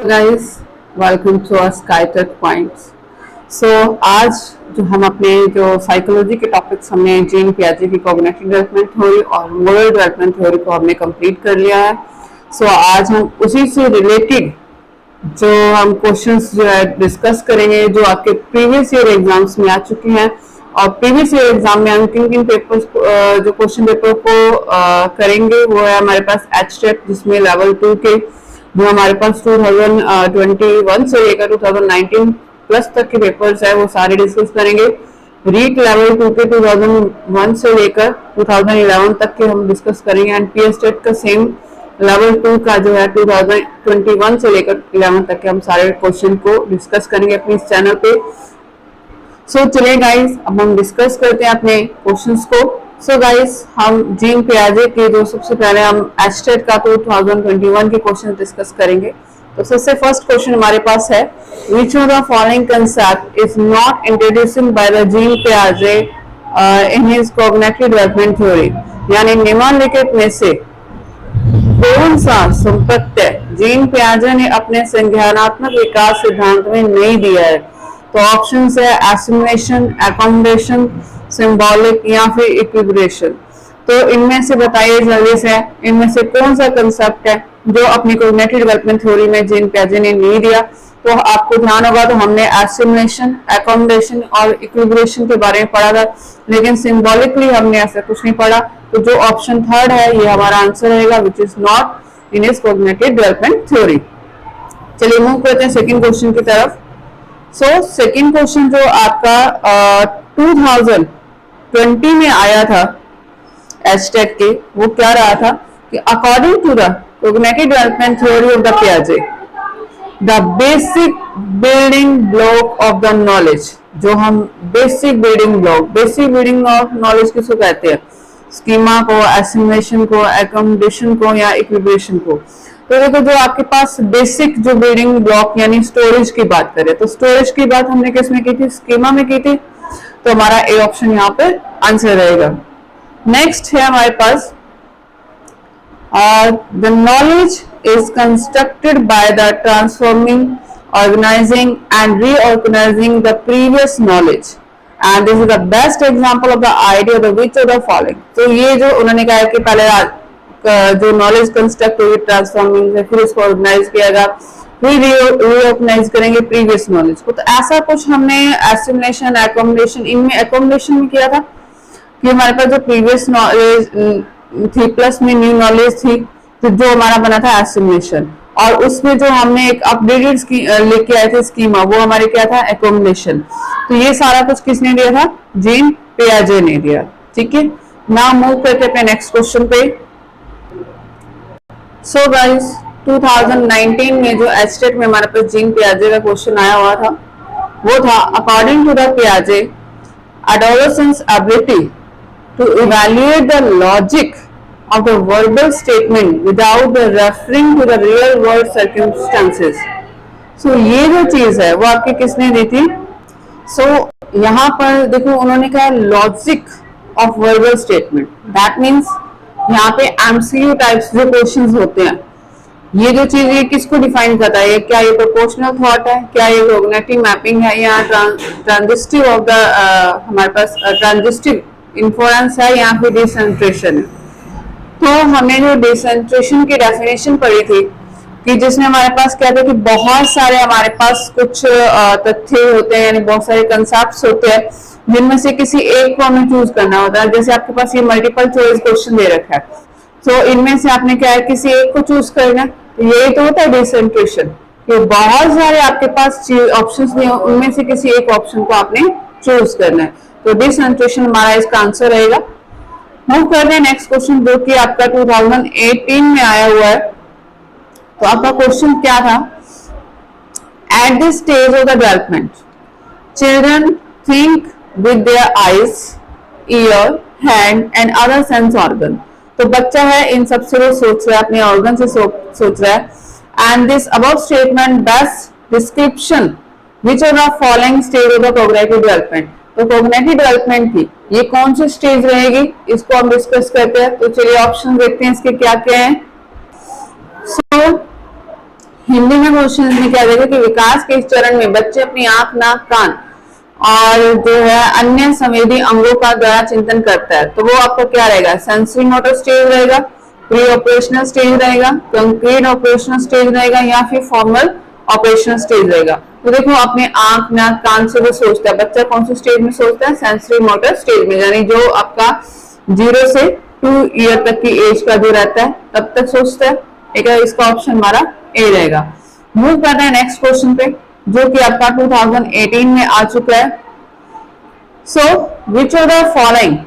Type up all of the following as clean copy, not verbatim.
Guys, welcome to our Skytech points. आज जो हम अपने जो साइकोलॉजी के टॉपिक्स हमने जीन पियाजे की कॉग्निटिव डेवलपमेंट थ्योरी और मोरल डेवलपमेंट थ्योरी को हमने कंप्लीट कर लिया है। आज हम उसी से रिलेटेड जो हम क्वेश्चंस जो है डिस्कस करेंगे जो आपके प्रीवियस ईयर एग्जाम्स में आ चुके हैं। और प्रीवियस ईयर एग्जाम में हम किन किन पेपर्स जो क्वेश्चन पेपर को करेंगे वो है हमारे पास एचटेट, जिसमें लेवल 2 के जो हमारे पास 2021 से लेकर 2019 प्लस तक के पेपर्स है वो सारे डिस्कस करेंगे। रीट लेवल 2 के 2001 से लेकर 2011 तक के हम डिस्कस करेंगे। एंड पीएस टेट का सेम लेवल 2 का जो है 2021 से लेकर 11 तक के हम सारे क्वेश्चन को डिस्कस करेंगे अपने इस चैनल पे। चलिए गाइस, अब हम डिस्कस करते हैं अपने क्वेश्चंस को। गाइस, हम जीन पियाजे के जो सबसे पहले हम एचटेट का 2021 के क्वेश्चन डिस्कस करेंगे। तो सबसे फर्स्ट क्वेश्चन हमारे पास है, which of the following concept is not introducing by the Jean पियाजे in his cognitive development theory. यानी निम्नलिखित में से कौन सा संप्रत्यय जीन पियाजे ने अपने संज्ञानात्मक विकास सिद्धांत में नहीं दिया है? तो ऑप्शन है एसिमिलेशन, अकोमोडेशन, सिंबॉलिक या फिर इक्विब्रेशन। तो इनमें से बताइए जल्दी से, इनमें से कौन सा कंसेप्ट है जो अपनी कॉग्निटिव डेवलपमेंट थ्योरी में जीन पियाजे ने नहीं दिया? तो आपको ध्यान होगा तो हमने एसिमिलेशन, अकोमोडेशन और इक्विब्रेशन के बारे में पढ़ा था, लेकिन सिंबॉलिकली हमने ऐसा कुछ नहीं पढ़ा। तो जो ऑप्शन थर्ड है ये हमारा आंसर रहेगा, which is not in his cognitive development theory. चलिए मूव करते हैं सेकंड क्वेश्चन की तरफ। सेकंड क्वेश्चन जो आपका 2020 में आया था एचटेट के, वो क्या रहा था कि according to the cognitive development theory of the पियाजे, the basic building block of the knowledge, जो हम बेसिक बिल्डिंग ऑफ नॉलेज किसको कहते हैं? स्कीमा को, एसिमिलेशन को, अकोमोडेशन को या इक्विब्रेशन को। तो देखो, जो आपके पास बेसिक जो बिल्डिंग ब्लॉक यानी स्टोरेज की बात करें तो स्टोरेज की बात हमने किस में की थी? स्कीमा में की थी। तो हमारा ए ऑप्शन यहाँ पे आंसर रहेगा। नेक्स्ट है हमारे पास, the knowledge is constructed by the transforming, organising and reorganising the previous knowledge and this is the best example of the idea of which of the following. तो ये जो उन्होंने कहा कि पहले जो नॉलेज कंस्ट्रक्ट होगी ट्रांसफॉर्मिंग से, फिर उसको ऑर्गेनाइज किया जाएगा, फिर रीऑर्गेनाइज करेंगे प्रीवियस नॉलेज को। तो ऐसा कुछ हमने एसिमिलेशन, अकोमोडेशन, इनमें अकोमोडेशन में किया था कि हमारे पास जो प्रीवियस नॉलेज थी प्लस में न्यू नॉलेज थी, तो जो हमारा बना था एसिमिलेशन, और उसमें जो हमने एक अपडेटेड लेके आए थे स्कीमा, वो हमारे क्या था? अकोमोडेशन। तो ये सारा कुछ किसने दिया था? जीन पियाजे ने दिया। ठीक है, नाउ मूव करते हैं नेक्स्ट क्वेश्चन पे। गाइस, 2019 में जो एचटेट में हमारे पास जीन पियाजे का क्वेश्चन आया हुआ था वो था, अकॉर्डिंग टू द पियाजे, adolescence ability to evaluate the logic of the verbal statement without the referring to the real world circumstances। ये जो चीज है वो आपकी किसने दी थी? यहाँ पर देखो उन्होंने कहा logic of verbal statement, that means यहाँ पे एमसीक्यू टाइप्स जो क्वेश्चंस होते हैं, ये जो चीज ये किसको डिफाइन करता है? क्या ये प्रोपोर्शनल थॉट है, क्या ये कॉग्निटिव मैपिंग है, या ट्रांजिस्टिव ऑफ द हमारे पास ट्रांजिस्टिव इन्फ्लुएंस है, या फिर डिसेंट्रेशन है? तो हमने जो डिसेंट्रेशन की डेफिनेशन पढ़ी थी कि जिसमें हमारे पास क्या था कि बहुत सारे हमारे पास कुछ तथ्य होते हैं, यानी बहुत सारे कंसेप्ट्स होते हैं जिनमें से किसी एक को हमें चूज करना होता है। जैसे आपके पास ये मल्टीपल चॉइस क्वेश्चन दे रखा है, तो इनमें से आपने क्या है किसी एक को चूज करना, तो यही तो होता है डिसेंट्रेशन, कि बहुत सारे आपके पास ऑप्शंस नहीं हो, उनमें से किसी एक ऑप्शन को आपने चूज करना है। तो डिसेंट्रेशन हमारा इसका आंसर रहेगा। मूव कर रहे हैं नेक्स्ट क्वेश्चन जो कि आपका 2018 में आया हुआ है। तो आपका क्वेश्चन क्या था? At this stage of the development children think with their eyes, year, hand and other sense organ. तो बच्चा है इन सबसे वो सोच रहा है, अपने ऑर्गन से सोच रहा है। And this above statement best description which of the following stage of the cognitive development. तो कॉग्निटिव डेवलपमेंट की ये कौन सी स्टेज रहेगी, इसको हम डिस्कस करते हैं। तो चलिए ऑप्शन देखते हैं इसके क्या क्या हैं। हिंदी में क्वेश्चन में क्या देगा कि विकास के इस चरण में बच्चे अपनी आंख, नाक, कान और जो है अन्य संवेदी अंगों का द्वारा चिंतन करता है। तो वो आपका क्या रहेगा, सेंसरी मोटर स्टेज रहेगा, प्री ऑपरेशनल स्टेज रहेगा, कंक्रीट ऑपरेशनल स्टेज रहेगा, या फिर फॉर्मल ऑपरेशनल स्टेज रहेगा। तो देखो अपने आंख, नाक, कान से वो सोचता है, बच्चा कौन से स्टेज में सोचता है, सेंसरी मोटर स्टेज में, यानी जो आपका 0 से 2 ईयर तक की एज का जो रहता है तब तक सोचता है। ठीक है, इसका ऑप्शन हमारा ए रहेगा। मूव करते हैं नेक्स्ट क्वेश्चन पे, जो कि आपका 2018 में आ चुका है। So which of the following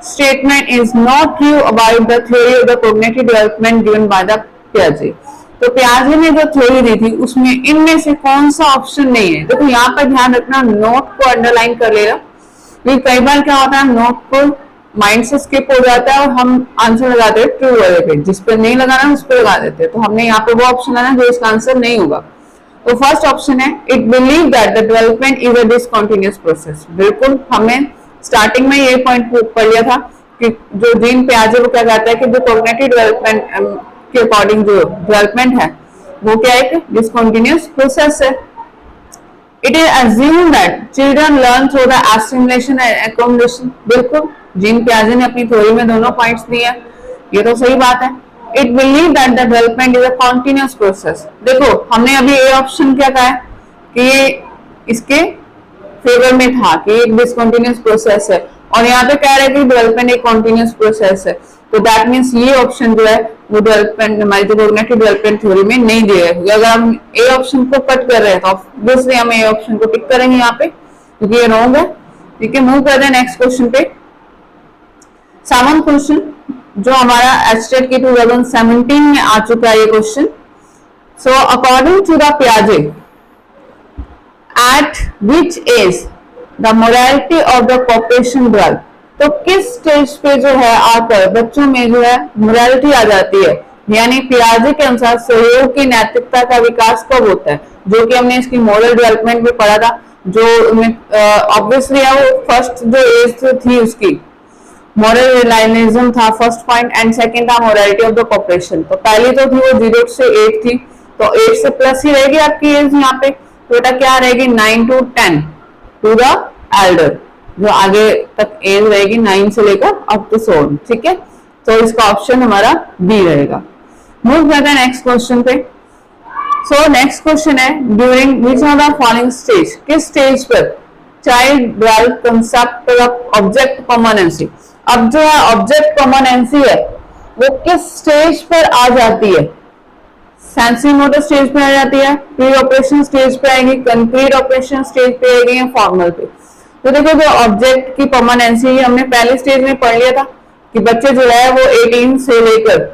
statement is not true about the theory of the cognitive development given by the पियाजे। तो पियाजे ने जो थ्योरी दी थी उसमें इनमें से कौन सा ऑप्शन नहीं है। देखो यहाँ पर ध्यान रखना, नोट को अंडरलाइन कर लेगा, क्योंकि कई बार क्या होता है नोट को माइंड से स्किप हो जाता है और हम आंसर लगाते हैं ट्रू वाले पे, जिस पे नहीं लगाना उस पे लगा देते हैं। तो हमने यहाँ पे वो ऑप्शन है ना जो इसका आंसर नहीं होगा। तो फर्स्ट ऑप्शन है, it believe that the development is a discontinuous process. बिल्कुल, हमने स्टार्टिंग में ये पॉइंट पढ़ लिया था कि जो जीन पियाजे वो क्या कहता है कि जो कॉग्निटिव डेवलपमेंट के अकॉर्डिंग जो डेवलपमेंट है वो क्या है, डिसकंटिन्यूअस प्रोसेस है। It is assume that children learn through the assimilation and accommodation. बिल्कुल, जीन पियाजे ने अपनी थ्योरी में दोनों पॉइंट्स दिए हैं, ये तो सही बात है। It believe that the development is a continuous process. देखो हमने अभी ए ऑप्शन क्या कहा है कि ये इसके फेवर में था कि एक डिसकंटिन्यूअस प्रोसेस है, और यहाँ पे कह रहे हैं कि डेवलपमेंट एक कॉन्टिन्यूअस प्रोसेस है। तो दैट मीन्स ये ऑप्शन जो है वो डेवलपमेंट हमारी जो कॉग्निटिव डेवलपमेंट थ्योरी में नहीं दिया है। अगर हम ए ऑप्शन को कट कर रहे हैं तो ऑब्वियसली हम ए ऑप्शन को टिक करेंगे यहाँ पे, क्योंकि ये रॉन्ग है। ठीक है, मूव करते हैं नेक्स्ट क्वेश्चन पे। सावन क्वेश्चन जो हमारा एचटेट के 2017 में आ चुका है ये क्वेश्चन। सो अकॉर्डिंग टू द पियाजे, at which age the morality of the cooperation develop. तो किस स्टेज पे जो है आकर बच्चों में जो है मोरालिटी आ जाती है, यानी पियाजे के अनुसार सहयोग की नैतिकता का विकास कब होता है, जो कि हमने इसकी मॉरल डेवलपमेंट में पढ़ा था। जो ऑब्वियसली है वो फर्स्ट जो एज थी उसकी मॉरल रिलायनिज्म था फर्स्ट पॉइंट, एंड सेकंड था मोरालिटी ऑफ द कॉपरेशन। तो पहली तो थी वो 0 से 8 थी, तो 8 से प्लस ही रहेगी आपकी एज यहाँ पे। तो बेटा क्या रहेगी 9 to 10 टू द एल्डर, जो आगे तक एज रहेगी 9 से लेकर अप टू 16। ठीक है, तो इसका ऑप्शन हमारा बी रहेगा। मूव करते हैं नेक्स्ट क्वेश्चन पे। सो नेक्स्ट क्वेश्चन है, during which of the following stage, किस स्टेज पर child develop concept of object permanency. अब जो है ऑब्जेक्ट परमानेंसी है वो किस स्टेज पर आ जाती है, सेंसरी मोटर स्टेज पे आ जाती है, प्री ऑपरेशन स्टेज पे आएगी, कंक्रीट ऑपरेशन स्टेज पे आएगी, या फॉर्मल पे। तो देखो जो ऑब्जेक्ट की परमानेंसी हमने पहले स्टेज में पढ़ लिया था कि बच्चे जो है वो 18 से लेकर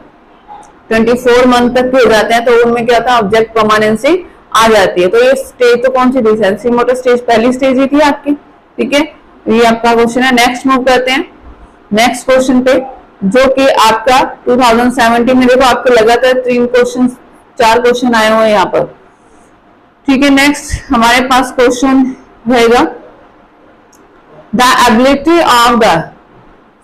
24 मंथ तक के हो जाते हैं, तो उनमें क्या था ऑब्जेक्ट परमानेंसी आ जाती है। तो ये स्टेज तो कौन सी थी, सेंसरी मोटर स्टेज पहली स्टेज ही थी आपकी। ठीक है, ये आपका क्वेश्चन है। नेक्स्ट मूव करते हैं नेक्स्ट क्वेश्चन पे, जो कि आपका 2017 में देखो आपको लगातार 4 क्वेश्चन आए हुए हैं यहाँ पर। ठीक है, नेक्स्ट हमारे पास क्वेश्चन रहेगा, the ability of the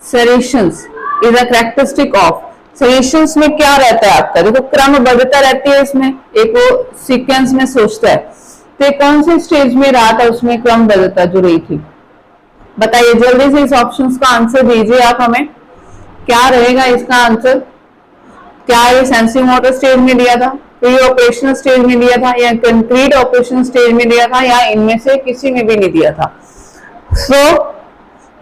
seriations is a characteristic of. Seriations में क्या रहता है आपका, देखो क्रमबद्धता रहती है इसमें, एक वो सीक्वेंस में सोचता है। तो कौन से स्टेज में रहा था उसमें क्रमबद्धता जो रही थी, बताइए जल्दी से इस ऑप्शंस का आंसर दीजिए आप हमें, क्या रहेगा इसका आंसर। क्या ये सेंसरी मोटर स्टेज में दिया था, प्री ऑपरेशनल स्टेज में दिया था, या कंक्रीट ऑपरेशन स्टेज में दिया था, या इनमें से किसी में भी नहीं दिया था। सो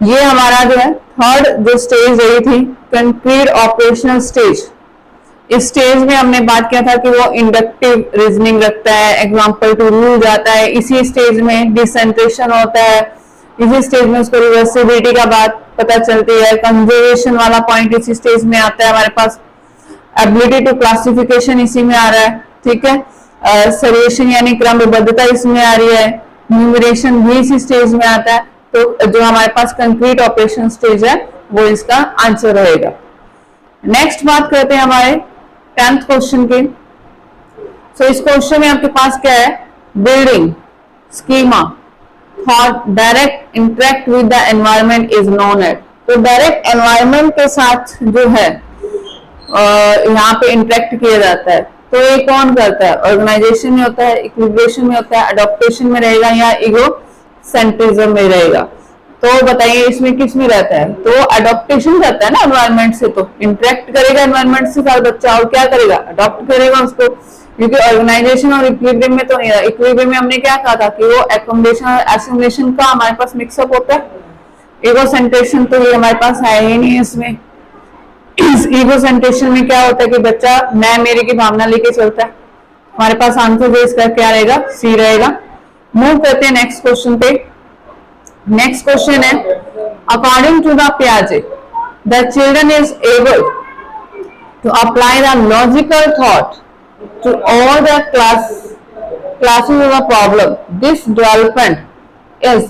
ये हमारा जो है थर्ड जो स्टेज रही थी कंक्रीट ऑपरेशनल स्टेज। इस स्टेज में हमने बात किया था कि वो इंडक्टिव रीजनिंग रखता है, एग्जाम्पल टू रूल जाता है, इसी स्टेज में डिसेंट्रेशन होता है, इसी स्टेज में उसको रिवर्सिबिलिटी का बात पता चलती है, कंजर्वेशन वाला पॉइंट इसी स्टेज में आता है हमारे पास, एबिलिटी टू क्लासिफिकेशन इसी में आ रहा है। ठीक है, सरेशन यानी क्रमबद्धता इसमें आ रही है, न्यूमरेशन भी इसी स्टेज में आता है। तो जो हमारे पास कंक्रीट ऑपरेशन स्टेज है वो इसका आंसर रहेगा। नेक्स्ट बात करते हैं हमारे 10th क्वेश्चन की। सो इस क्वेश्चन में आपके पास क्या है, building schema thought direct interact with the environment is known at. तो डायरेक्ट एनवायरनमेंट के साथ जो है यहाँ पे इंटरेक्ट किया जाता है, तो ये कौन करता है? ऑर्गेनाइजेशन में होता है, इक्विलिब्रेशन में होता है, अडॉप्टेशन में रहेगा या ईगो सेंट्रिज्म में रहेगा? तो बताइए इसमें किस में रहता है? तो अडॉप्टेशन करता है ना एनवायरनमेंट से, तो इंटरेक्ट करेगा एनवायरनमेंट से सारा बच्चा और क्या करेगा? अडॉप्ट करेगा उसको, क्योंकि ऑर्गेनाइजेशन और इक्विलिब्रियम में तो नहीं है। इक्विलिब्रियम में हमने क्या कहा था कि वो एकोमोडेशन और एसिमुलेशन का हमारे पास मिक्सअप होता है। ईगो सेंट्रेशन तो ये हमारे पास है ही नहीं इसमें। ईगो सेंट्रेशन में क्या होता है कि बच्चा मैं मेरे की भावना लेके चलता है। हमारे पास आंसर जो इसका क्या रहेगा? सी रहेगा। मूव करते हैं नेक्स्ट क्वेश्चन पे। नेक्स्ट क्वेश्चन है, अकॉर्डिंग टू द पियाजे the children is able to apply the logical thought to all the classes of the problem. This development is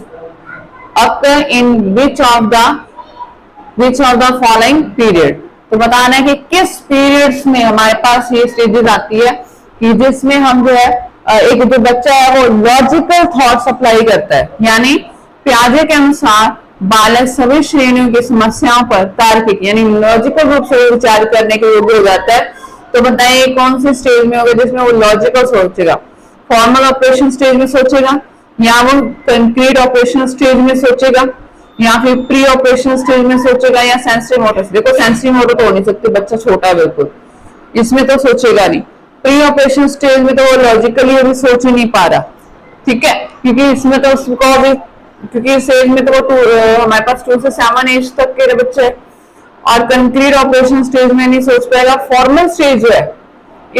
occur in which of the following period? तो बताना है कि किस periods में हमारे पास ये स्टेजेस आती है कि जिसमें हम जो है एक जो बच्चा है वो लॉजिकल थॉट्स अप्लाई करता है, यानी पियाजे के अनुसार बालक सभी श्रेणियों की समस्याओं पर तार्किक यानी लॉजिकल रूप से विचार करने के योग्य हो जाता है। तो बताइए कौन से स्टेज में होगा जिसमें वो लॉजिकल सोचेगा? फॉर्मल ऑपरेशन स्टेज में सोचेगा, या वो कंक्रीट ऑपरेशन स्टेज में सोचेगा, या फिर प्री ऑपरेशन स्टेज में सोचेगा, या सेंसरी मोटर? देखो सेंसरी मोटर तो हो नहीं सकती, बच्चा छोटा है बिल्कुल, इसमें तो सोचेगा नहीं। प्री ऑपरेशन स्टेज में तो वो लॉजिकली अभी सोच ही नहीं पा रहा, ठीक है, क्योंकि इसमें तो उसको अभी, क्योंकि इस एज में तो वो हमारे पास 2 से 7 एज तक के बच्चे है, और कंक्रीट ऑपरेशन स्टेज में नहीं सोच पाएगा। फॉर्मल स्टेज जो है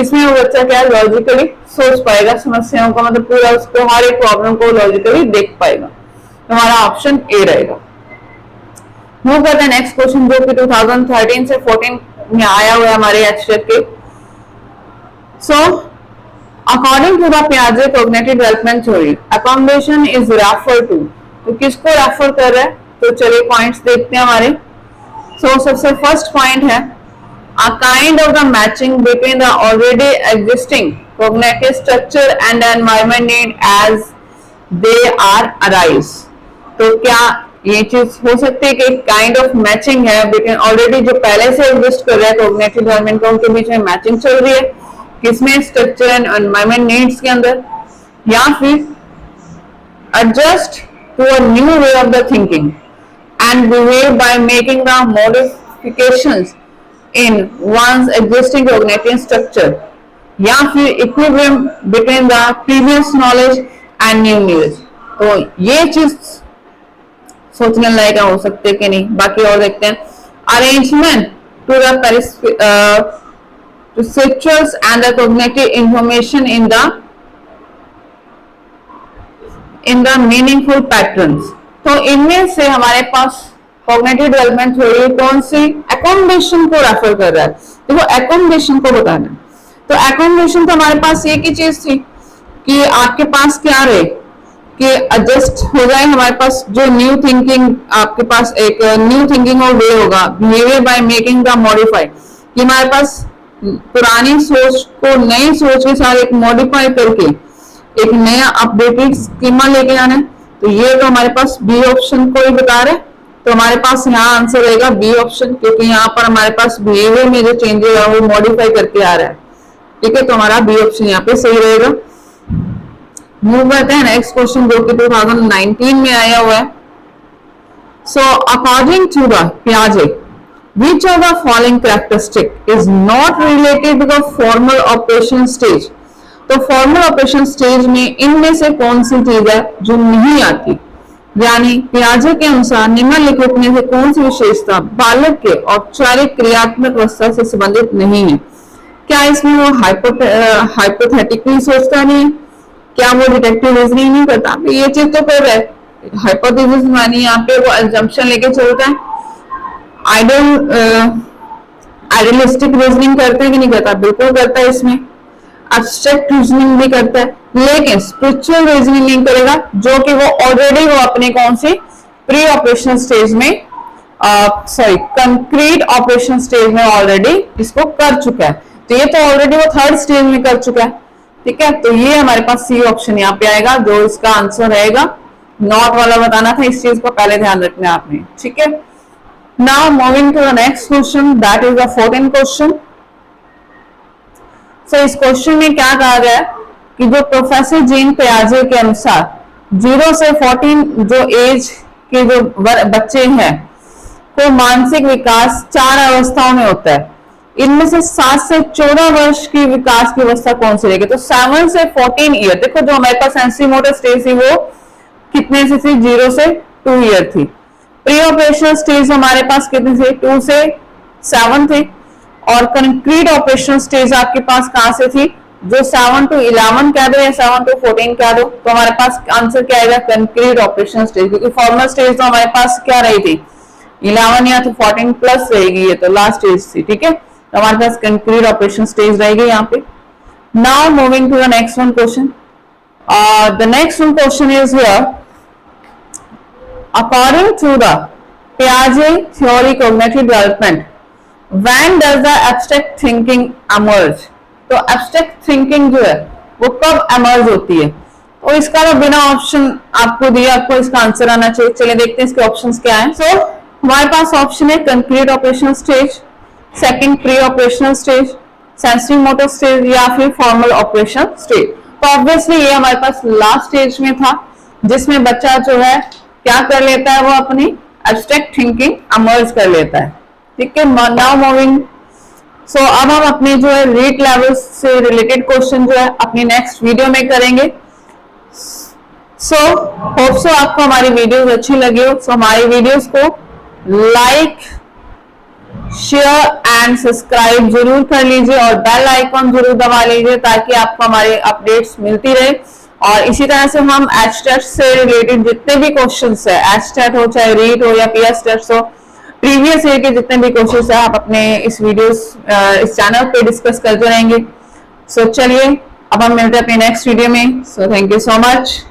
इसमें वो बच्चा क्या लॉजिकली सोच पाएगा समस्याओं का, मतलब पूरा उसको हर एक प्रॉब्लम को लॉजिकली देख पाएगा। तो हमारा ऑप्शन ए रहेगा। मूव करते हैं नेक्स्ट क्वेश्चन जो कि 2013 से 14 में आया हुआ है हमारे एचटेट के। सो अकॉर्डिंग टू द पियाजे cognitive development theory accommodation is refer to, तो किसको रेफर कर रहा है? तो चलिए पॉइंट्स देखते हैं हमारे। सो सबसे फर्स्ट पॉइंट है a kind of the matching between the already existing cognitive structure and the environment need as they are arise। तो क्या ये चीज हो सकती है कि काइंड ऑफ मैचिंग है बिटवीन ऑलरेडी जो पहले से एग्जिस्ट कर रहा है कॉग्निटिव डेवलपमेंट का, उनके बीच में मैचिंग चल रही है किसमें? स्ट्रक्चर एंड एनवायरमेंट नीड्स के अंदर, या फिर adjust to a new way of the thinking and behave by making the modifications in one's existing cognitive structure, या फिर equilibrium between the previous knowledge and new knowledge। तो ये चीज सोचने लायक हो सकते कि नहीं। बाकी और देखते हैं, arrangement to the perceptuals and the cognitive information in the meaningful patterns। तो इनमें से हमारे पास कॉग्निटिव डेवलपमेंट थ्योरी कौन सी एकोमोडेशन को रेफर कर रहा है? देखो एकोमोडेशन को बताना है, तो एकोमोडेशन तो हमारे पास एक ही चीज थी कि आपके पास क्या रहे कि एडजस्ट हो जाए हमारे पास जो न्यू थिंकिंग, आपके पास एक न्यू थिंकिंग और वे होगा behaviour by making the modify, कि हमारे पास पुरानी सोच को नई सोच के साथ एक मॉडिफाई करके एक नया अपडेटेड स्कीमा लेके आना है। तो ये तो हमारे पास बी ऑप्शन को ही बता रहे हैं, तो हमारे पास यहाँ आंसर रहेगा बी ऑप्शन, क्योंकि यहाँ पर हमारे पास बिहेवियर में जो चेंजेस है वो मॉडिफाई करके आ रहा है, ठीक है। तो हमारा बी ऑप्शन यहाँ पे सही रहेगा। मूव करते हैं नेक्स्ट क्वेश्चन जो कि 2019 में आया हुआ है। सो अकॉर्डिंग टू द पियाजे which of the following characteristic is not related to the formal operation stage? तो फॉर्मल ऑपरेशन स्टेज में इनमें से कौन सी चीज है जो नहीं आती? यानी पियाजे के अनुसार निम्नलिखित में से कौन सी विशेषता बालक के औपचारिक क्रियात्मक अवस्था से संबंधित नहीं है? क्या इसमें वो हाइपोथेटिकली सोचता नहीं है? क्या वो डिटेक्टिव रीजनिंग नहीं करता? ये चीज तो कर रहा है, हाइपोथेसिस मानी यहाँ पे वो अजम्पशन लेके चलता है। आइडियलिस्टिक रीजनिंग करता है कि नहीं करता? बिल्कुल करता है। इसमें एब्स्ट्रैक्ट रीजनिंग भी करता है, लेकिन स्पिरिचुअल रीजनिंग नहीं करेगा, जो कि वो ऑलरेडी वो अपने कौन सी प्री ऑपरेशन स्टेज में कंक्रीट ऑपरेशन स्टेज में ऑलरेडी इसको कर चुका है। तो ये तो ऑलरेडी वो थर्ड स्टेज में कर चुका है, ठीक है। तो ये हमारे पास सी ऑप्शन यहाँ पे आएगा, जो इसका आंसर रहेगा। नॉट वाला बताना था, इस चीज को पहले ध्यान रखना है आपने, ठीक है। Now moving to the next question, that is the 14th question. सो इस क्वेश्चन में क्या कहा गया है कि जो प्रोफेसर जीन पियाजे के अनुसार 0 से 14 जो एज के जो बच्चे हैं को मानसिक विकास 4 अवस्थाओं में होता है। इनमें से 7 से 14 वर्ष की विकास की अवस्था कौन सी रहेगी? तो 7 से 14 ईयर, देखो जो हमारे पास सेंसरी मोटर स्टेज थी वो कितने से थी? 0 से 2 ईयर थी। प्री ऑपरेशनल स्टेज हमारे पास कितने थे? 2 से 7 थे। और कंक्रीट ऑपरेशनल स्टेज आपके पास कहां से थी? जो 7 to 11 कह दो या 7 to 14 कह दो, तो हमारे पास आंसर क्या आएगा? कंक्रीट ऑपरेशनल स्टेज, क्योंकि फॉर्मल स्टेज तो हमारे पास क्या रही थी? 11 या तो 14 प्लस रहेगी, ये तो लास्ट स्टेज थी, ठीक है। तो हमारे पास कंक्रीट ऑपरेशन स्टेज रहेगी यहाँ पे। Now moving to the next one question. The next one question is here, according to the Piaget theory cognitive development, when does the abstract thinking emerge? तो abstract thinking जो है वो कब emerge होती है? तो इसका तो बिना ऑप्शन आपको दिया, आपको इसका आंसर आना चाहिए। चलिए देखते हैं इसके ऑप्शंस क्या हैं। सो हमारे पास ऑप्शन है concrete operational stage, second pre operational stage, sensory motor stage या फिर फॉर्मल ऑपरेशन स्टेज। तो ऑब्वियसली ये हमारे पास लास्ट स्टेज में था, जिसमें बच्चा जो है क्या कर लेता है? वो अपनी एब्स्ट्रैक्ट थिंकिंग इमर्ज कर लेता है, ठीक है। नाउ मूविंग, सो अब हम अपने जो है रीड लेवल से रिलेटेड क्वेश्चन जो है अपनी नेक्स्ट वीडियो में करेंगे। सो होप सो आपको हमारी वीडियोस अच्छी लगी हो। सो हमारी वीडियोस को लाइक, शेयर एंड सब्सक्राइब जरूर कर लीजिए और बेल आइकॉन जरूर दबा लीजिए, ताकि आपको हमारे अपडेट्स मिलती रहे। और इसी तरह से हम एचटेट से रिलेटेड जितने भी क्वेश्चंस है, एचटेट हो चाहे रीट हो या पीएस टेस्ट हो, प्रीवियस ईयर के जितने भी क्वेश्चंस है आप अपने इस चैनल पे डिस्कस करते रहेंगे। सो चलिए अब हम मिलते हैं अपने नेक्स्ट वीडियो में। So thank you so much.